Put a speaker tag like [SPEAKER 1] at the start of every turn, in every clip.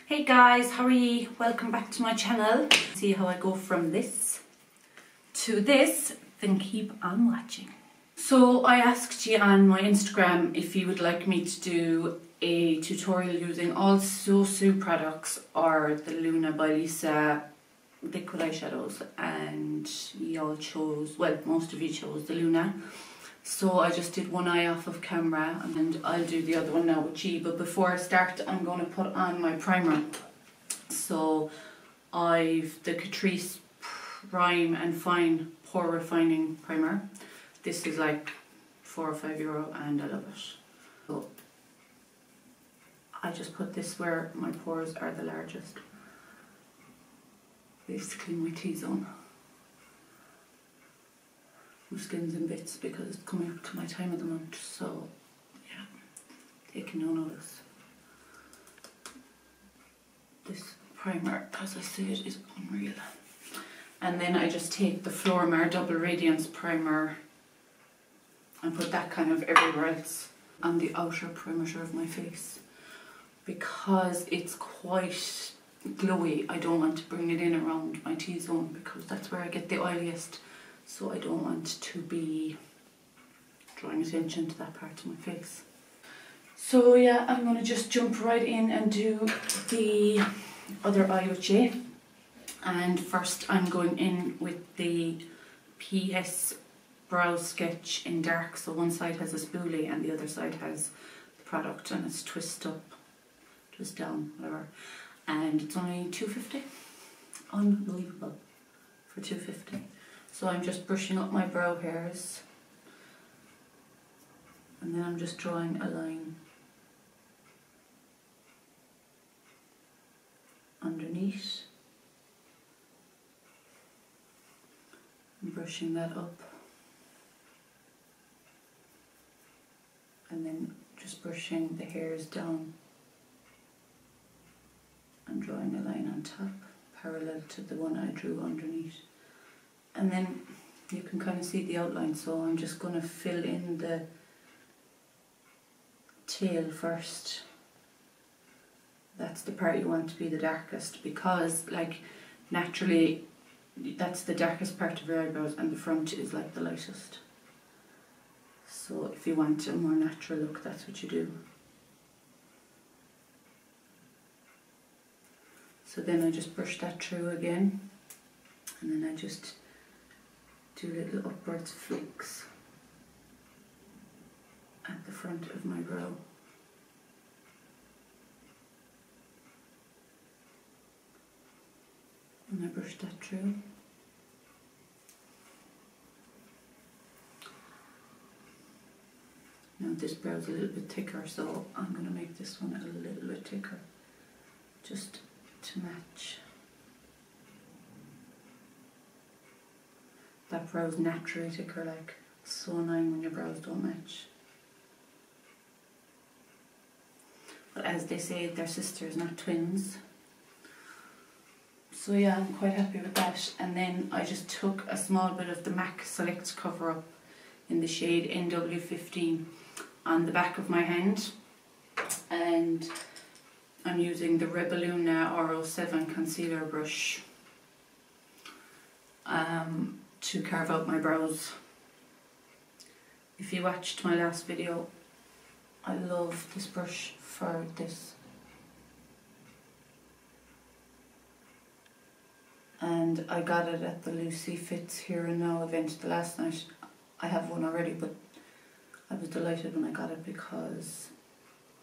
[SPEAKER 1] Hey guys, how are you? Welcome back to my channel. See how I go from this to this, then keep on watching. So I asked you on my Instagram if you would like me to do a tutorial using all So products or the Luna by Lisa liquid eyeshadows, and you all chose, well, most of you chose the Luna. So I just did one eye off of camera and I'll do the other one now with you. But before I start, I'm going to put on my primer. So I've the Catrice Prime and Fine Pore Refining Primer. This is like €4 or €5 and I love it. So I just put this where my pores are the largest. Basically my T-zone. My skin's in bits because it's coming up to my time of the month, so yeah, taking no notice. This primer, as I said, is unreal. And then I just take the Flormar Double Radiance Primer and put that kind of everywhere else on the outer perimeter of my face. Because it's quite glowy, I don't want to bring it in around my T-zone because that's where I get the oiliest. So I don't want to be drawing attention to that part of my face. So yeah, I'm going to just jump right in and do the other eye with you. And first I'm going in with the PS Brow Sketch in dark. So one side has a spoolie and the other side has the product, and it's twist up, twist down, whatever. And it's only $2.50. Unbelievable for $2.50. So I'm just brushing up my brow hairs, and then I'm just drawing a line underneath and brushing that up, and then just brushing the hairs down and drawing a line on top parallel to the one I drew underneath. And then you can kind of see the outline, so I'm just going to fill in the tail first. That's the part you want to be the darkest, because like naturally that's the darkest part of your eyebrows and the front is like the lightest. So if you want a more natural look, that's what you do. So then I just brush that through again, and then I just do little upwards flicks at the front of my brow. And I brush that through. Now this brow's a little bit thicker, so I'm going to make this one a little bit thicker, just to match. That brow's naturally thicker, like, so annoying when your brows don't match. But as they say, they're sisters, not twins. So yeah, I'm quite happy with that. And then I just took a small bit of the MAC Select Cover Up in the shade NW15 on the back of my hand. And I'm using the Rebelluna R07 concealer brush to carve out my brows. If you watched my last video, I love this brush for this. And I got it at the Lucy Fits Here and Now event the last night. I have one already, but I was delighted when I got it because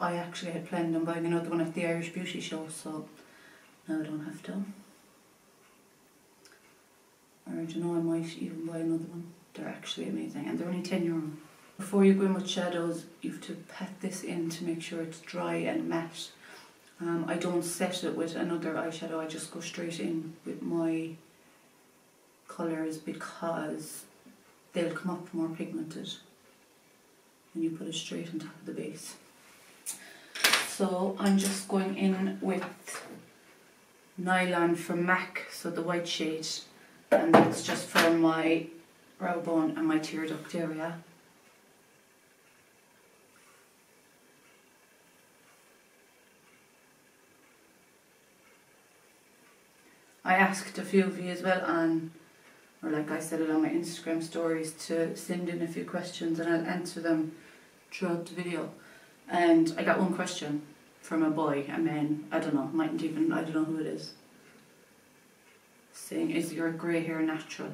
[SPEAKER 1] I actually had planned on buying another one at the Irish Beauty Show, so now I don't have to. Or I don't know, I might even buy another one. They're actually amazing, and they're only €10. Before you go in with shadows, you have to pat this in to make sure it's dry and matte. I don't set it with another eyeshadow, I just go straight in with my colours because they'll come up more pigmented when you put it straight on top of the base. So I'm just going in with Nylon from MAC, so the white shade, and that's just for my brow bone and my tear duct area. I asked a few of you as well or like I said it on my Instagram stories, to send in a few questions and I'll answer them throughout the video. And I got one question from a boy, a man, I don't know, I don't know who it is, saying, is your grey hair natural?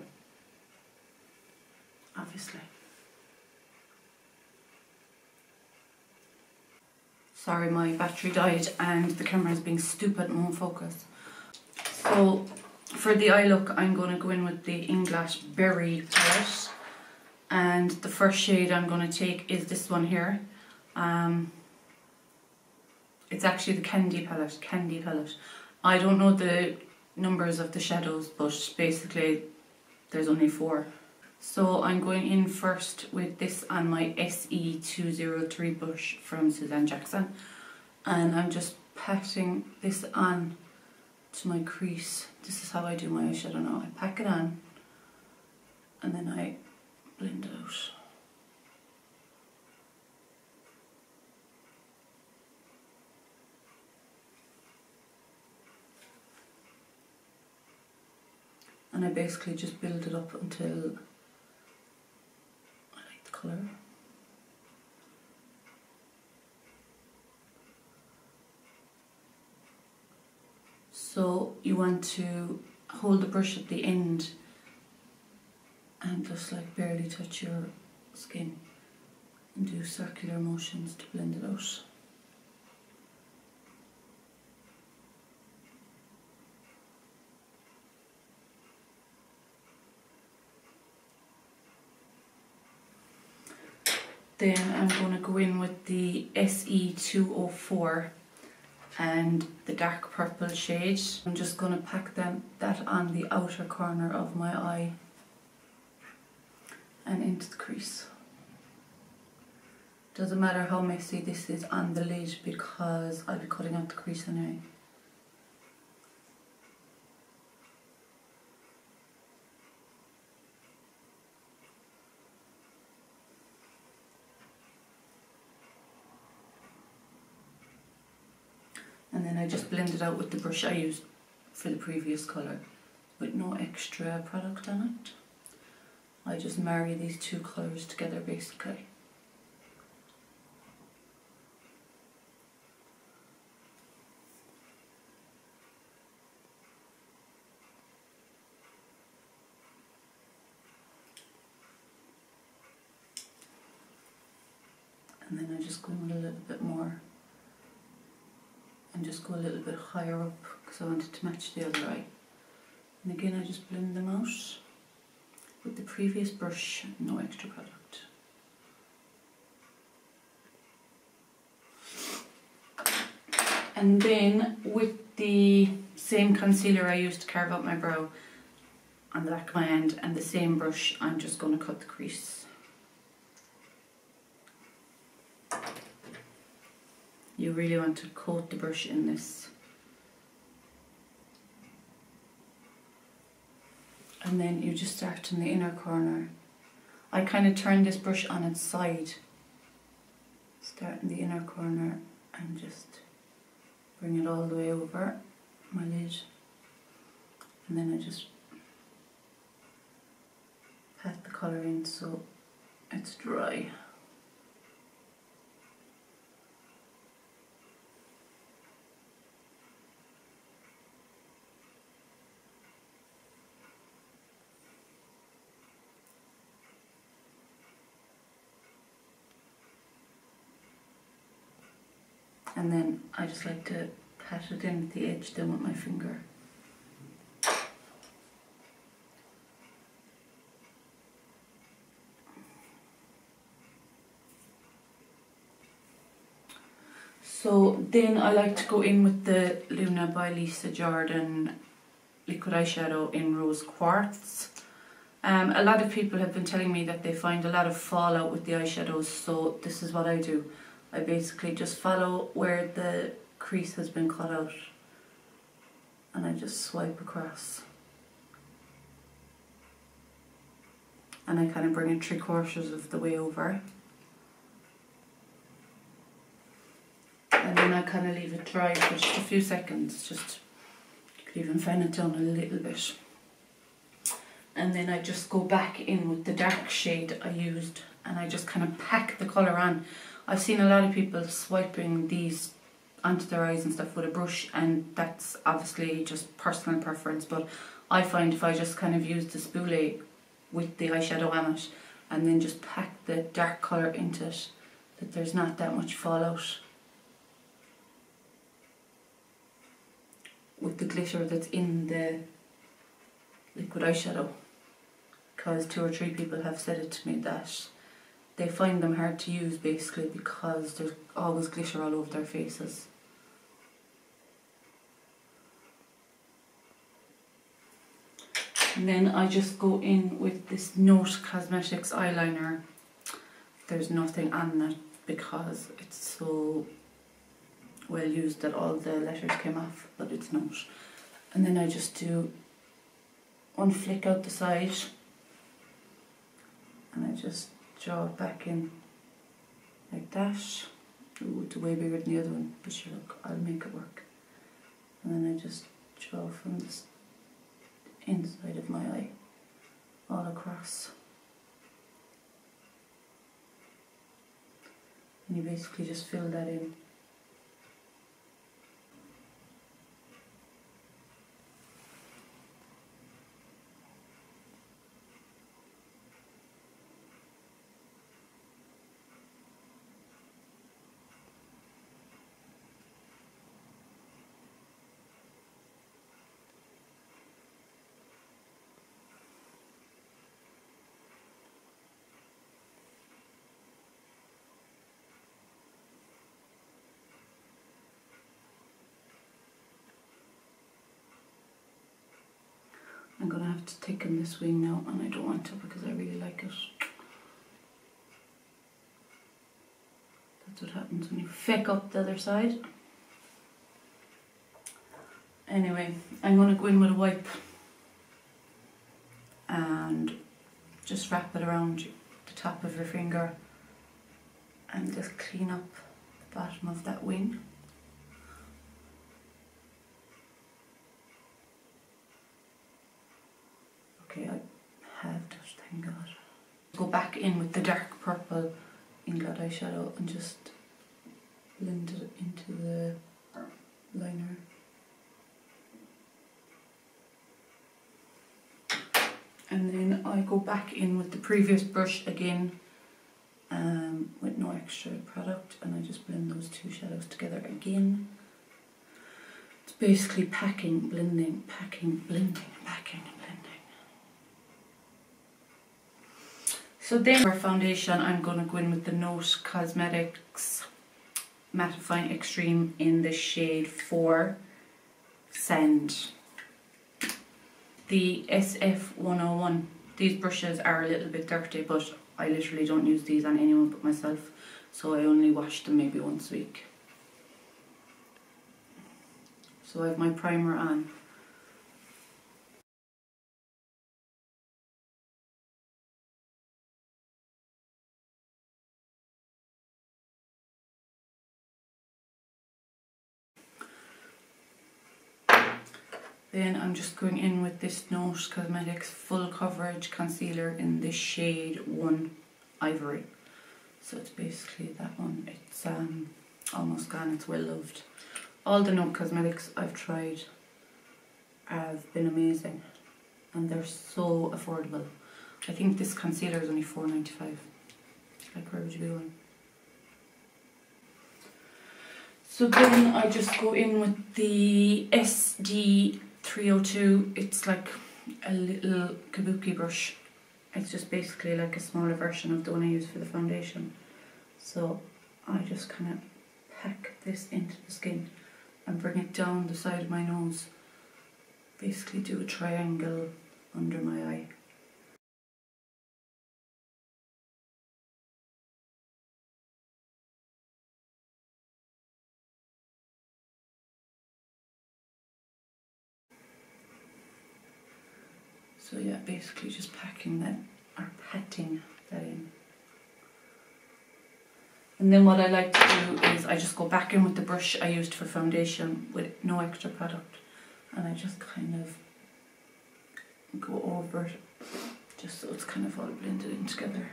[SPEAKER 1] Obviously. Sorry, my battery died and the camera is being stupid and won't focus. So for the eye look, I'm going to go in with the Inglash Berry palette, and the first shade I'm going to take is this one here. It's actually the Candy palette. I don't know the numbers of the shadows, but basically there's only 4. So I'm going in first with this on my SE203 brush from Suzanne Jackson, and I'm just patting this on to my crease. This is how I do my eyeshadow now. I pack it on and then I blend it out. And I basically just build it up until I like the colour. So you want to hold the brush at the end and just like barely touch your skin and do circular motions to blend it out. Then I'm going to go in with the SE204 and the dark purple shade. I'm just going to pack that on the outer corner of my eye and into the crease. Doesn't matter how messy this is on the lid because I'll be cutting out the crease anyway. And then I just blend it out with the brush I used for the previous colour with no extra product on it. I just marry these two colours together basically. And then I just go in a little bit more and just go a little bit higher up because I wanted to match the other eye. And again I just blend them out with the previous brush, no extra product. And then with the same concealer I used to carve out my brow on the back of my hand and the same brush, I'm just going to cut the crease. You really want to coat the brush in this. And then you just start in the inner corner. I kind of turn this brush on its side. Start in the inner corner and just bring it all the way over my lid. And then I just pat the colour in so it's dry. And then I just like to pat it in at the edge then with my finger. So then I like to go in with the Luna by Lisa Jordan liquid eyeshadow in Rose Quartz. A lot of people have been telling me that they find a lot of fallout with the eyeshadows, so this is what I do. I basically just follow where the crease has been cut out and I just swipe across. And I kind of bring it 3/4 of the way over. And then I kind of leave it dry for just a few seconds, just Could even fan it down a little bit. And then I just go back in with the dark shade I used and I just kind of pack the colour on. I've seen a lot of people swiping these onto their eyes and stuff with a brush, and that's obviously just personal preference, but I find if I just kind of use the spoolie with the eyeshadow on it and then just pack the dark colour into it, that there's not that much fallout with the glitter that's in the liquid eyeshadow. Because 2 or 3 people have said it to me that they find them hard to use basically because there's always glitter all over their faces. And then I just go in with this Note Cosmetics eyeliner. There's nothing on it because it's so well used that all the letters came off, but it's not. And then I just do one flick out the side and I just draw it back in like that. Ooh, it's way bigger than the other one, but sure, look, I'll make it work. And then I just draw from this inside of my eye all across. And you basically just fill that in. I'm going to have to thicken this wing now, and I don't want to because I really like it. That's what happens when you fake up the other side. Anyway, I'm going to go in with a wipe and just wrap it around the top of your finger and just clean up the bottom of that wing. Okay, I have that, thank God. Go back in with the dark purple Inglot eyeshadow and just blend it into the liner. And then I go back in with the previous brush again with no extra product, and I just blend those 2 shadows together again. It's basically packing, blending, packing, blending, packing, blending. So then for foundation, I'm going to go in with the Note Cosmetics Mattifying Extreme in the shade 4 Sand. The SF101. These brushes are a little bit dirty, but I literally don't use these on anyone but myself, so I only wash them maybe once a week. So I have my primer on. Then I'm just going in with this Note Cosmetics Full Coverage Concealer in the shade 1 Ivory. So it's basically that one. It's almost gone, it's well loved. All the Note Cosmetics I've tried have been amazing and they're so affordable. I think this concealer is only $4.95. Like, where would you be going? So then I just go in with the SD302. It's like a little kabuki brush. It's just basically like a smaller version of the one I use for the foundation. So I just kind of pack this into the skin and bring it down the side of my nose. Basically do a triangle under my eye. So yeah, basically just packing that, or patting that in. And then what I like to do is I just go back in with the brush I used for foundation with no extra product. and I just kind of go over it just so it's kind of all blended in together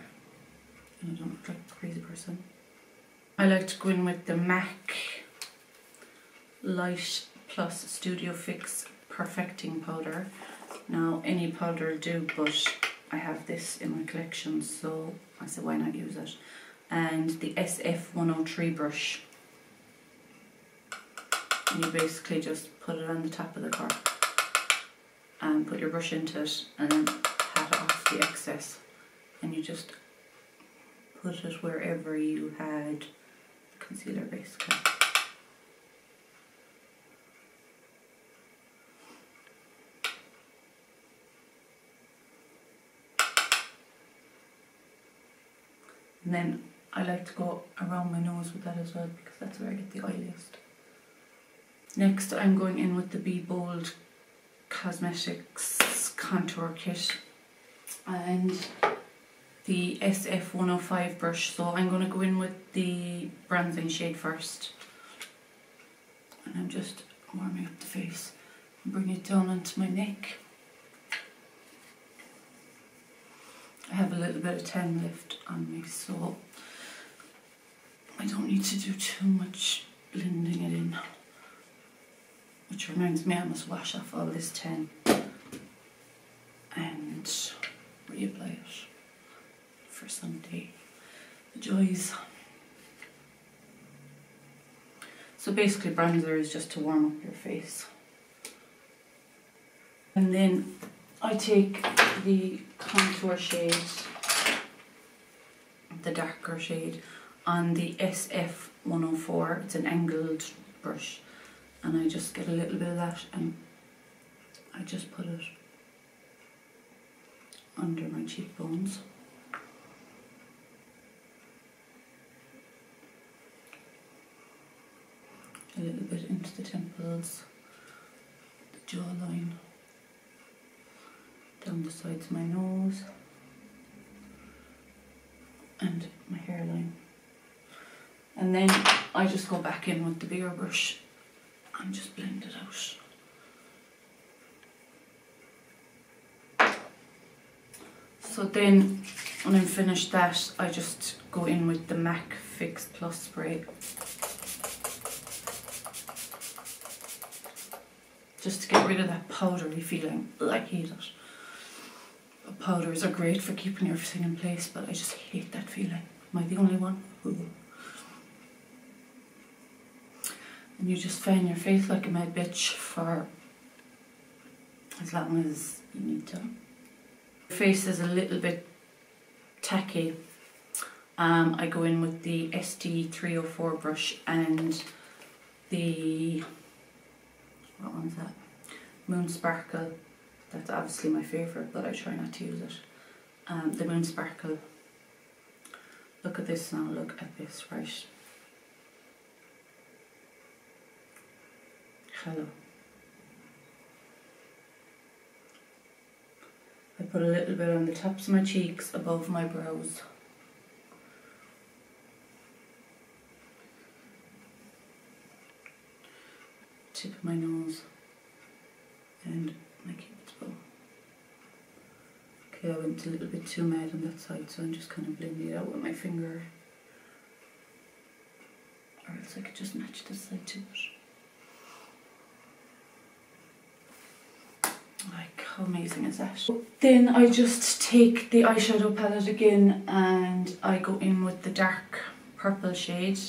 [SPEAKER 1] and I don't look like a crazy person. I like to go in with the MAC Light Plus Studio Fix Perfecting Powder. Now any powder will do, but I have this in my collection, so I said why not use it. And the SF103 brush. And you basically just put it on the top of the cork and put your brush into it and then pat off the excess. And you just put it wherever you had the concealer basically. And then I like to go around my nose with that as well because that's where I get the oiliest. Next I'm going in with the Be Bold Cosmetics Contour Kit and the SF105 brush. So I'm going to go in with the bronzing shade first. And I'm just warming up the face and bring it down onto my neck. I have a little bit of tan left on me, so I don't need to do too much blending it in. Which reminds me, I must wash off all this tan and reapply it for Sunday. The joys. So basically bronzer is just to warm up your face. And then I take the contour shade, the darker shade, on the SF104. It's an angled brush. And I just get a little bit of that and I just put it under my cheekbones. A little bit into the temples, the jawline, down the sides of my nose and my hairline. And then I just go back in with the bigger brush and just blend it out. So then when I'm finished that, I just go in with the MAC Fix Plus spray. Just to get rid of that powdery feeling. I hate it. But powders are great for keeping everything in place, but I just hate that feeling. Am I the only one? Ooh. And you just fan your face like a mad bitch for as long as you need to. Your face is a little bit tacky. I go in with the ST304 brush and the, what one's that? Moon Sparkle. That's obviously my favourite, but I try not to use it. The Moon Sparkle. Look at this now, look at this, right? Hello. I put a little bit on the tops of my cheeks, above my brows. Tip of my nose and my cupid's bow. Okay, I went a little bit too mad on that side, so I'm just kind of blending it out with my finger. Or else I could just match this side to it. Like, how amazing is that? Then I just take the eyeshadow palette again and I go in with the dark purple shade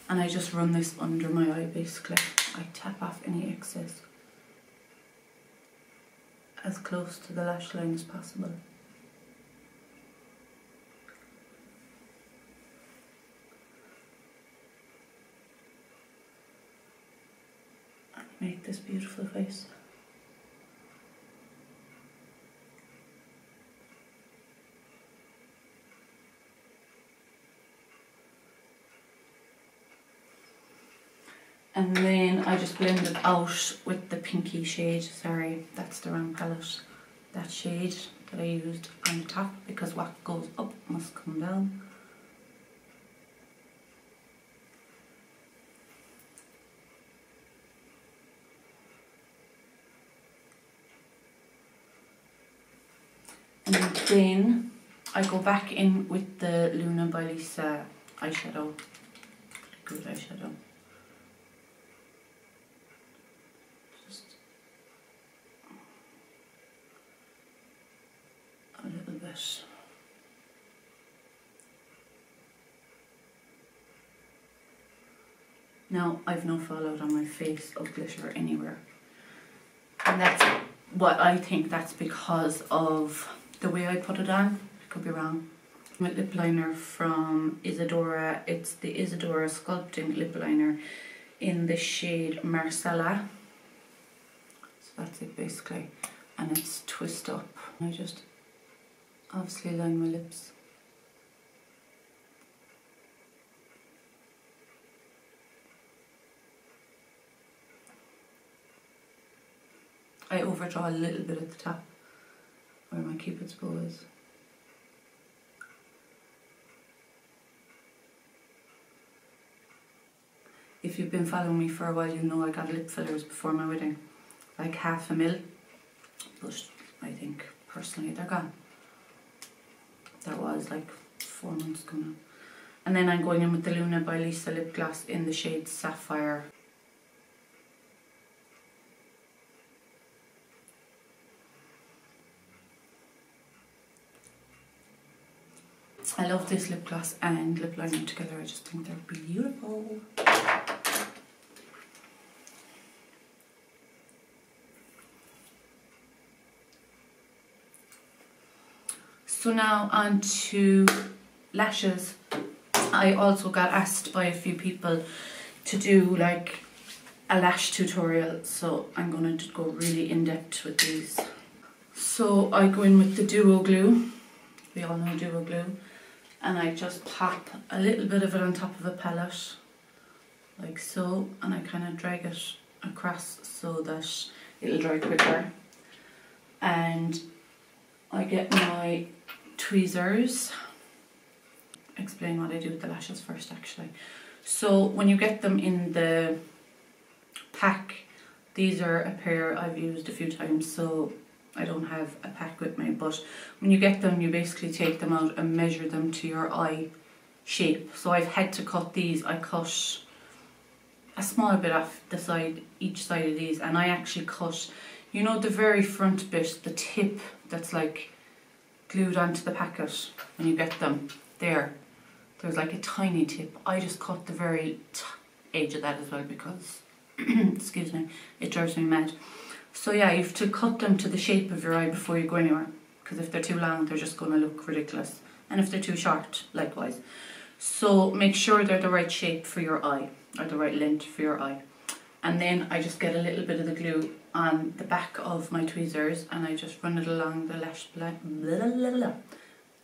[SPEAKER 1] and I just run this under my eye basically. I tap off any excess as close to the lash line as possible. And make this beautiful face. And then I just blend it out with the pinky shade. Sorry, that's the wrong palette. That shade that I used on the top, because what goes up must come down. And then I go back in with the Luna by Lisa eyeshadow, good eyeshadow. Just a little bit. Now I've no fallout on my face of glitter anywhere, and that's what I think that's because of the way I put it on. I could be wrong. My lip liner from Isadora, it's the Isadora Sculpting lip liner in the shade Marcella. So that's it basically, and it's twist up. I just obviously line my lips. I overdraw a little bit at the top where my cupid's bow is. If you've been following me for a while, you know I got lip fillers before my wedding, like 1/2 mil, but I think personally they're gone. That was like 4 months ago now. And then I'm going in with the Luna by Lisa lip gloss in the shade Sapphire. I love this lip gloss and lip liner together. I just think they're beautiful. So now on to lashes. I also got asked by a few people to do like a lash tutorial, so I'm going to go really in depth with these. So I go in with the duo glue. We all know duo glue. And I just pop a little bit of it on top of a palette, like so, and I kind of drag it across so that it'll dry quicker. And I get my tweezers. Explain what I do with the lashes first actually. So when you get them in the pack, these are a pair I've used a few times, so I don't have a pack with me, but when you get them, you basically take them out and measure them to your eye shape. So I've had to cut these. I cut a small bit off the side, each side of these, and I actually cut, you know, the very front bit, the tip that's like glued onto the packet when you get them. There's like a tiny tip. I just cut the very edge of that as well because, excuse me, it drives me mad. So yeah, you have to cut them to the shape of your eye before you go anywhere, because if they're too long, they're just going to look ridiculous. And if they're too short, likewise. So make sure they're the right shape for your eye, or the right length for your eye. And then I just get a little bit of the glue on the back of my tweezers, and I just run it along the lash band.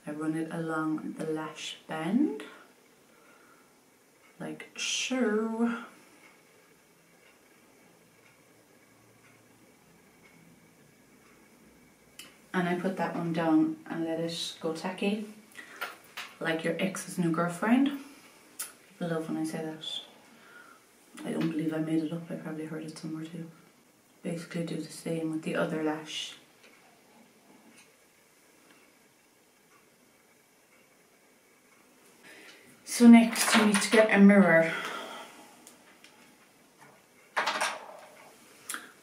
[SPEAKER 1] I run it along the lash band, like so. And I put that one down and let it go tacky, like your ex's new girlfriend. People love when I say that. I don't believe I made it up, I probably heard it somewhere too. Basically do the same with the other lash. So next you need to get a mirror.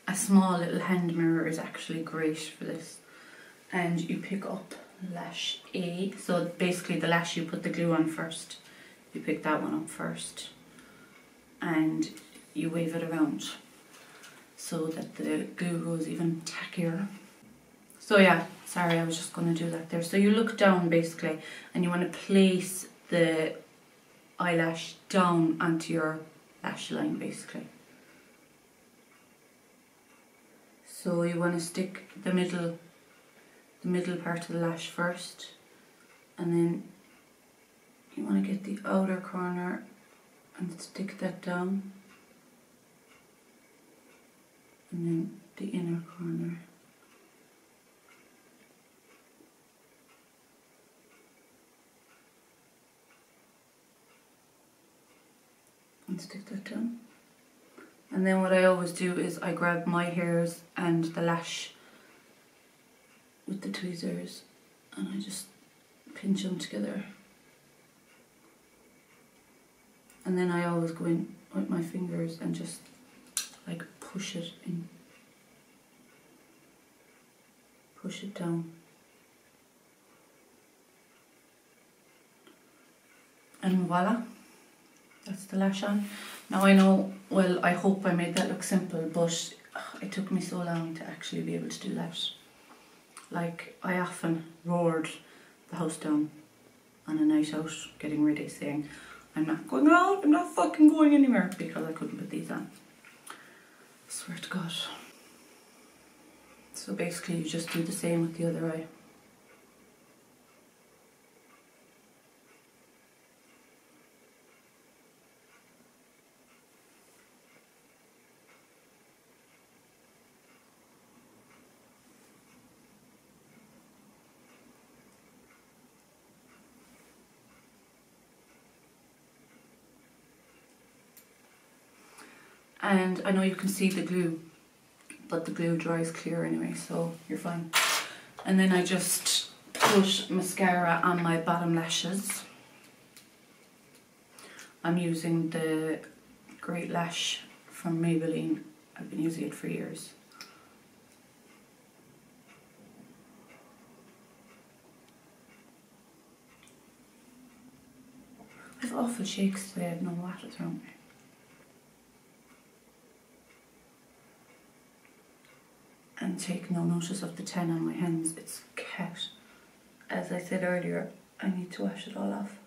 [SPEAKER 1] A small little hand mirror is actually great for this. And you pick up lash A. So basically the lash you put the glue on first. You pick that one up first. And you wave it around so that the glue goes even tackier. So yeah, sorry, I was just going to do that there. So you look down basically and you want to place the eyelash down onto your lash line basically. So you want to stick the middle part of the lash first, and then you want to get the outer corner and stick that down, and then the inner corner. And stick that down. And then what I always do is I grab my hairs and the lash with the tweezers and I just pinch them together. And then I always go in with my fingers and just like push it in. Push it down. And voila, that's the lash on. Now I know, well, I hope I made that look simple, but it took me so long to actually be able to do that. Like, I often roared the house down on a night out, getting ready, saying, I'm not going out, I'm not fucking going anywhere, because I couldn't put these on. I swear to God. So basically you just do the same with the other eye. And I know you can see the glue, but the glue dries clear anyway, so you're fine. And then I just put mascara on my bottom lashes. I'm using the Great Lash from Maybelline. I've been using it for years. I have awful shakes today, I don't know what is wrong with me. And take no notice of the tan on my hands, it's cat. As I said earlier, I need to wash it all off.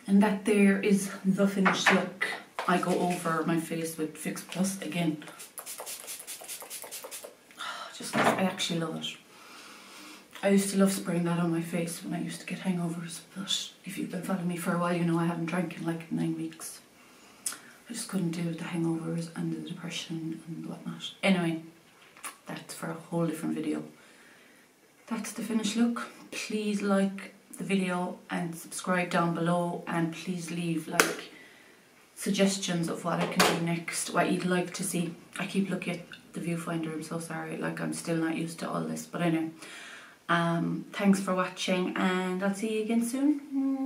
[SPEAKER 1] And that there is the finished look. I go over my face with Fix Plus again. Just 'cause I actually love it. I used to love spraying that on my face when I used to get hangovers, but if you've been following me for a while, you know I haven't drank in like 9 weeks. I just couldn't deal with the hangovers and the depression and whatnot. Anyway, that's for a whole different video. That's the finished look. Please like the video and subscribe down below, and please leave like suggestions of what I can do next, what you'd like to see. I keep looking at the viewfinder, I'm so sorry, like I'm still not used to all this, but anyway. Thanks for watching, and I'll see you again soon.